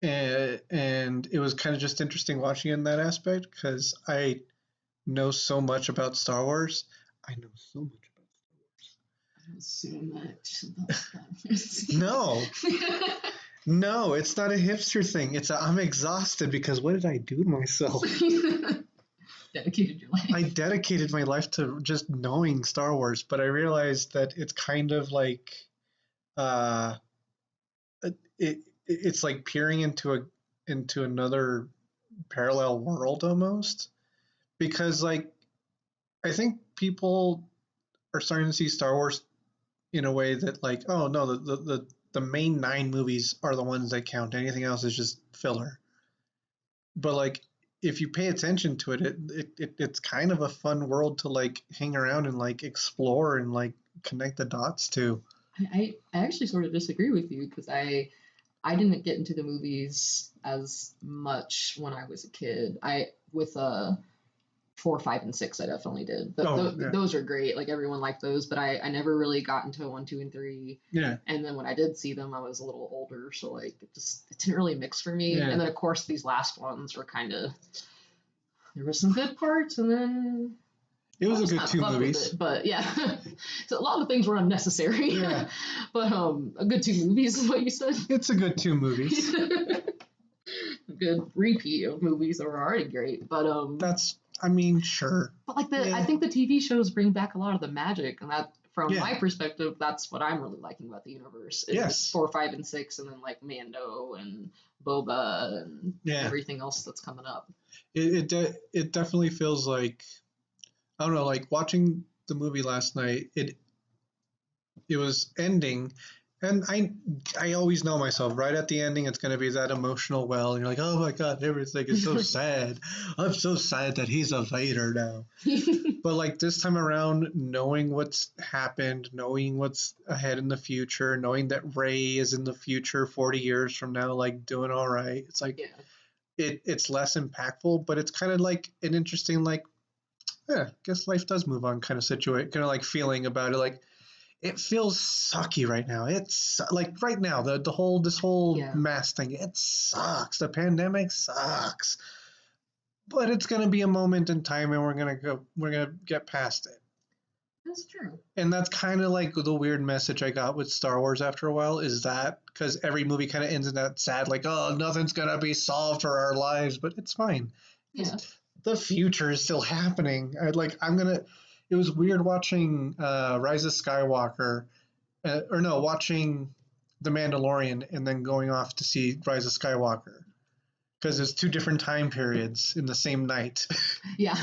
it was kind of just interesting watching it in that aspect because I know so much about Star Wars. I know so much about Star Wars. So much about Star Wars. No. No, it's not a hipster thing. I'm exhausted because what did I do to myself? Dedicated your life. I dedicated my life to just knowing Star Wars, but I realized that it's kind of like it's like peering into another parallel world almost, because like I think people are starting to see Star Wars in a way that like, oh no, the main 9 movies are the ones that count. Anything else is just filler. But like if you pay attention to it's kind of a fun world to like hang around and like explore and like connect the dots to. I actually sort of disagree with you because I didn't get into the movies as much when I was a kid. With 4, 5, and 6, I definitely did. Those are great. Like everyone liked those, but I never really got into 1, 2, and 3. Yeah. And then when I did see them, I was a little older, so like it didn't really mix for me. Yeah. And then of course these last ones were kind of, there were some good parts, and then it was a good 2 movies. But yeah, so a lot of things were unnecessary. Yeah. But a good 2 movies is what you said. It's a good 2 movies. A good repeat of movies that were already great, but sure. But like I think the TV shows bring back a lot of the magic, and that from my perspective, that's what I'm really liking about the universe. Is 4, 5, and 6, and then like Mando and Boba and everything else that's coming up. It definitely feels like, I don't know, like watching the movie last night, it was ending, and I always know myself, right at the ending it's going to be that emotional well, and you're like, oh my god, everything is so sad. I'm so sad that he's a Vader now. But like this time around, knowing what's happened, knowing what's ahead in the future, knowing that Rey is in the future 40 years from now, like doing all right, it's like it's less impactful, but it's kind of like an interesting, like, yeah, I guess life does move on kind of situation, kind of like feeling about it. Like it feels sucky right now. It's like right now, this whole mask thing, it sucks. The pandemic sucks, but it's going to be a moment in time and we're going to get past it. That's true. And that's kind of like the weird message I got with Star Wars after a while, is that because every movie kind of ends in that sad, like, oh, nothing's going to be solved for our lives, but it's fine. Yeah. The future is still happening. It was weird watching Rise of Skywalker, watching The Mandalorian and then going off to see Rise of Skywalker, because it's 2 different time periods in the same night. Yeah,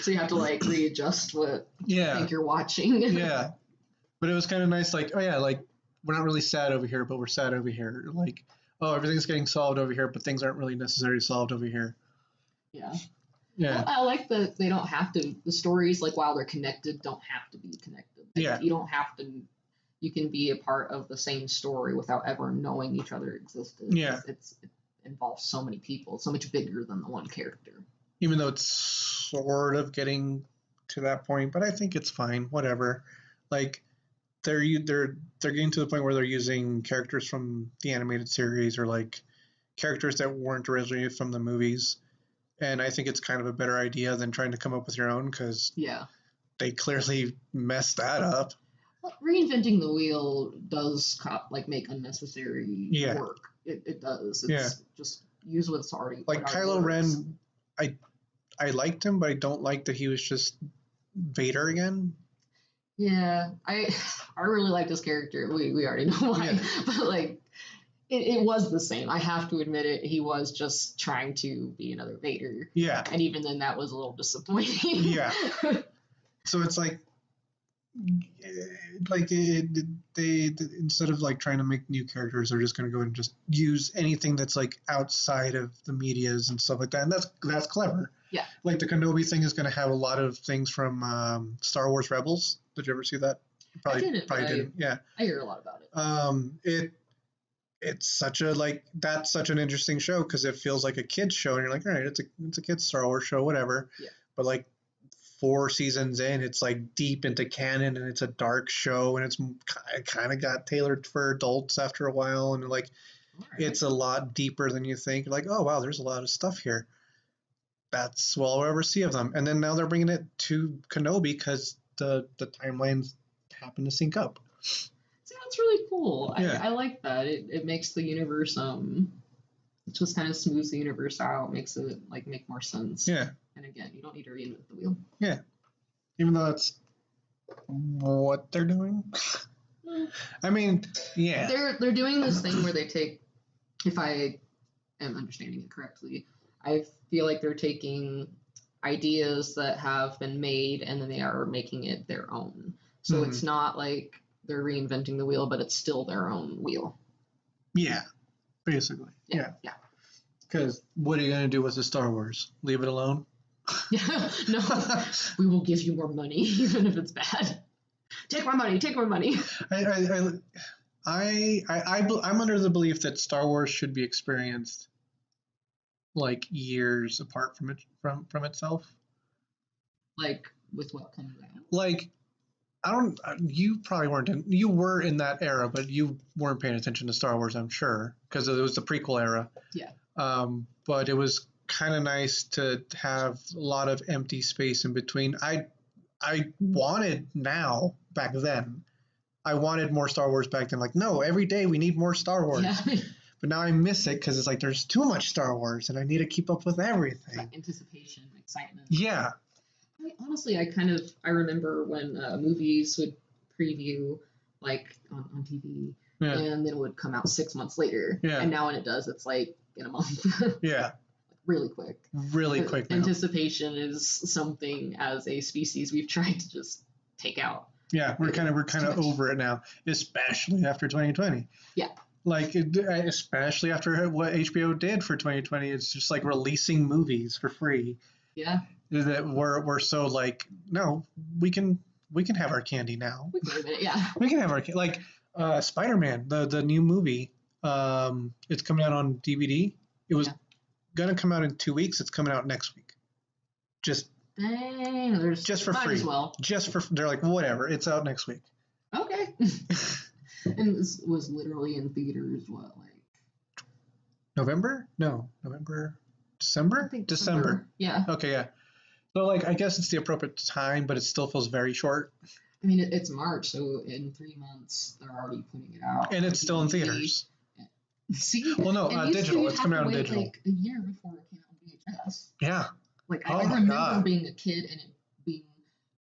so you have to like readjust what you think you're watching. Yeah, but it was kind of nice. Like, oh yeah, like we're not really sad over here, but we're sad over here. Like, oh, everything's getting solved over here, but things aren't really necessarily solved over here. Yeah. Yeah. I like that they don't have to, the stories, like while they're connected, don't have to be connected. Like, you don't have to, you can be a part of the same story without ever knowing each other existed. Yeah. It involves so many people. It's so much bigger than the one character. Even though it's sort of getting to that point, but I think it's fine. Whatever. Like they're getting to the point where they're using characters from the animated series or like characters that weren't originally from the movies. And I think it's kind of a better idea than trying to come up with your own, because they clearly messed that up. Well, reinventing the wheel does make unnecessary work. It does. It's just use what's already. Like Kylo Ren, I liked him, but I don't like that he was just Vader again. Yeah, I really liked his character. We already know why, but like. It was the same. I have to admit it. He was just trying to be another Vader. Yeah. And even then, that was a little disappointing. Yeah. So it's like they instead of like trying to make new characters, they're just going to go and just use anything that's like outside of the medias and stuff like that. And that's clever. Yeah. Like the Kenobi thing is going to have a lot of things from Star Wars Rebels. Did you ever see that? Probably, I didn't. probably but didn't. Yeah. I hear a lot about it. It's such a that's such an interesting show because it feels like a kid's show, and you're like, all right, it's a kid's Star Wars show, whatever. Yeah. But like 4 seasons in, it's like deep into canon, and it's a dark show, and it kind of got tailored for adults after a while, and like it's a lot deeper than you think. You're like, oh wow, there's a lot of stuff here. That's all I'll ever see of them. And then now they're bringing it to Kenobi because the timelines happen to sync up. See, that's really cool. Yeah. I like that. It makes the universe it just kind of smooths the universe out, makes it like make more sense. Yeah. And again, you don't need to reinvent the wheel. Yeah. Even though that's what they're doing. I mean, yeah. They're doing this thing where they take, if I am understanding it correctly, I feel like they're taking ideas that have been made and then they are making it their own. So it's not like they're reinventing the wheel, but it's still their own wheel. Yeah, basically. Yeah. Because what are you going to do with the Star Wars? Leave it alone? No, we will give you more money, even if it's bad. Take more money. I'm under the belief that Star Wars should be experienced like years apart from itself. Like with what comes out? Like you probably you were in that era, but you weren't paying attention to Star Wars, I'm sure, because it was the prequel era. Yeah. But it was kind of nice to have a lot of empty space in between. I wanted back then. I wanted more Star Wars back then. Like, no, every day we need more Star Wars. Yeah. But now I miss it because it's like there's too much Star Wars and I need to keep up with everything. Like anticipation, excitement. Yeah. Honestly, I remember when movies would preview like on TV, and then it would come out 6 months later. Yeah. And now when it does, it's like in a month. Yeah. Really quick. Really quick now. Anticipation is something as a species we've tried to just take out. Yeah, we're kind of over it now, especially after 2020. Yeah. Like, especially after what HBO did for 2020, it's just like releasing movies for free. Yeah. That we're so like, no, we can have our candy now. We can admit it, yeah. We can have our like Spider-Man, the new movie. It's coming out on DVD. It was gonna come out in 2 weeks. It's coming out next week. Just for free. As well. They're like, whatever. It's out next week. Okay. And this was literally in theaters. What, like November? No, December. I think December. Yeah. Okay, yeah. So like, I guess it's the appropriate time, but it still feels very short. I mean, it's March, so in 3 months they're already putting it out. And it's still in theaters. See? Well, no, digital. It's coming out on digital. Like a year before it came out on VHS. Yeah. Like I remember being a kid and it being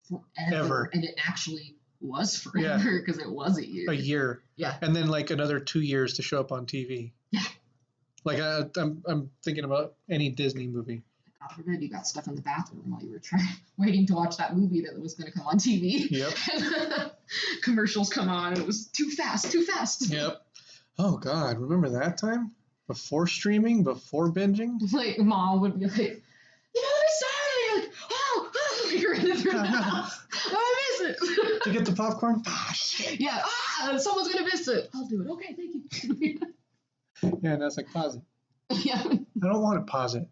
forever, and it actually was forever because it was a year. A year. Yeah. And then like another 2 years to show up on TV. Yeah. Like I'm thinking about any Disney movie. God forbid you got stuff in the bathroom while you were waiting to watch that movie that was going to come on TV. Yep. Commercials come on and it was too fast. Yep. Oh God, remember that time? Before streaming, before binging? Like mom would be like, you know what I saw? And you're like, oh, you're running through the house. Oh, I miss it. To get the popcorn? Ah, shit. Yeah, someone's going to miss it. I'll do it. Okay, thank you. Yeah, and that's like, pause it. Yeah. I don't want to pause it.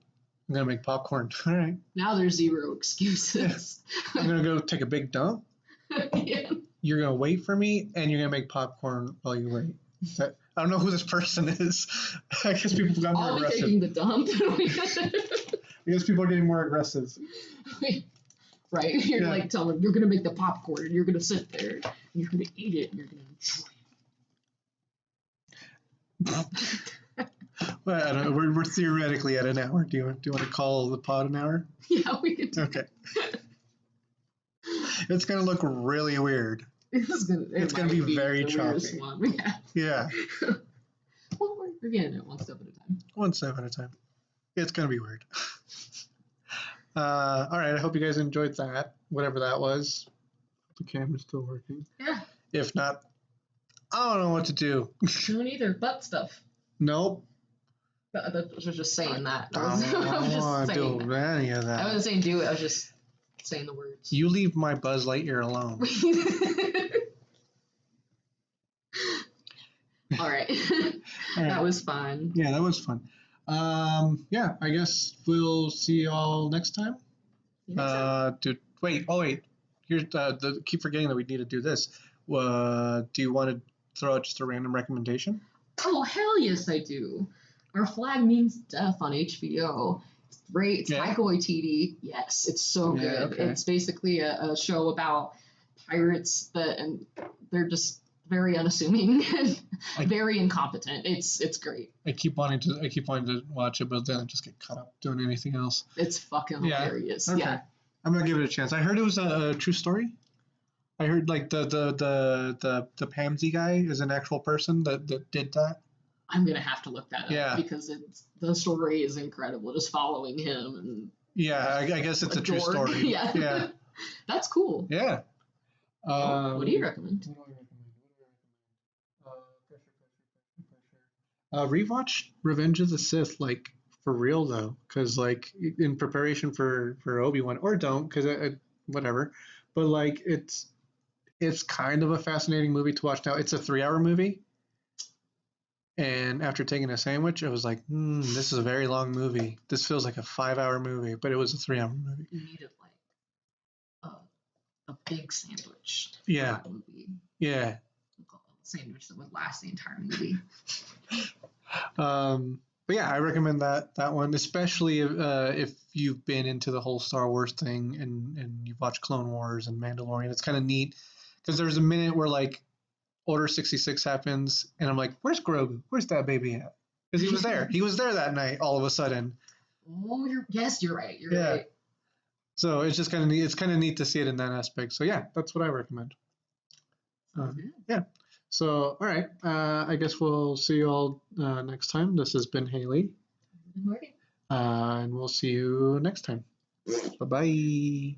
I'm going to make popcorn. All right. Now there's zero excuses. I'm going to go take a big dump. Yeah. You're going to wait for me, and you're going to make popcorn while you wait. I don't know who this person is. I guess people got more aggressive. I'll be taking the dump. I guess people are getting more aggressive. Right? You're like telling them, you're going to make the popcorn, and you're going to sit there, and you're going to eat it, and you're going to enjoy it. Well, I don't know. We're theoretically at an hour. Do you want to call the pod an hour? Yeah, we can do Okay. It's going to look really weird. It's going to be very choppy. Yeah. Well, we're getting it one step at a time. One step at a time. It's going to be weird. All right. I hope you guys enjoyed that, whatever that was. The camera's still working. Yeah. If not, I don't know what to do. Don't either. Butt stuff. Nope. I was just saying that. I don't want to do any of that. I wasn't saying do it. I was just saying the words. You leave my Buzz Lightyear alone. That was fun. Yeah, that was fun. Yeah, I guess we'll see y'all next time. Wait. Here's keep forgetting that we need to do this. Do you want to throw out just a random recommendation? Oh, hell yes, I do. Our Flag Means Death on HBO. It's great. It's Taika Waititi. Yes, it's so good. Okay. It's basically a show about pirates and they're just very unassuming and very incompetent. It's great. I keep wanting to watch it, but then I just get caught up doing anything else. It's fucking hilarious. Okay. Yeah. I'm gonna give it a chance. I heard it was a true story. I heard like the Pamsy guy is an actual person that did that. I'm gonna have to look that up because the story is incredible. Just following him and I guess it's a true story. Yeah. That's cool. Yeah. What do you recommend? Rewatch Revenge of the Sith, like for real though, because like in preparation for Obi Wan, or don't, because whatever. But like it's kind of a fascinating movie to watch now. It's a 3-hour movie, and after taking a sandwich, I was like, this is a very long movie. This feels like a 5-hour movie, but it was a 3-hour movie. You needed like a big sandwich. Yeah. For that movie. Yeah. Sandwich that would last the entire movie. But yeah, I recommend that one, especially if you've been into the whole Star Wars thing and you've watched Clone Wars and Mandalorian. It's kind of neat because there's a minute where like Order 66 happens, and I'm like, "Where's Grogu? Where's that baby at?" Because he was there. He was there that night. All of a sudden. Oh, you're right. You're right. So it's just kind of neat. It's kind of neat to see it in that aspect. So yeah, that's what I recommend. Yeah. So, all right. I guess we'll see you all next time. This has been Haley. Good morning. And we'll see you next time. Bye-bye.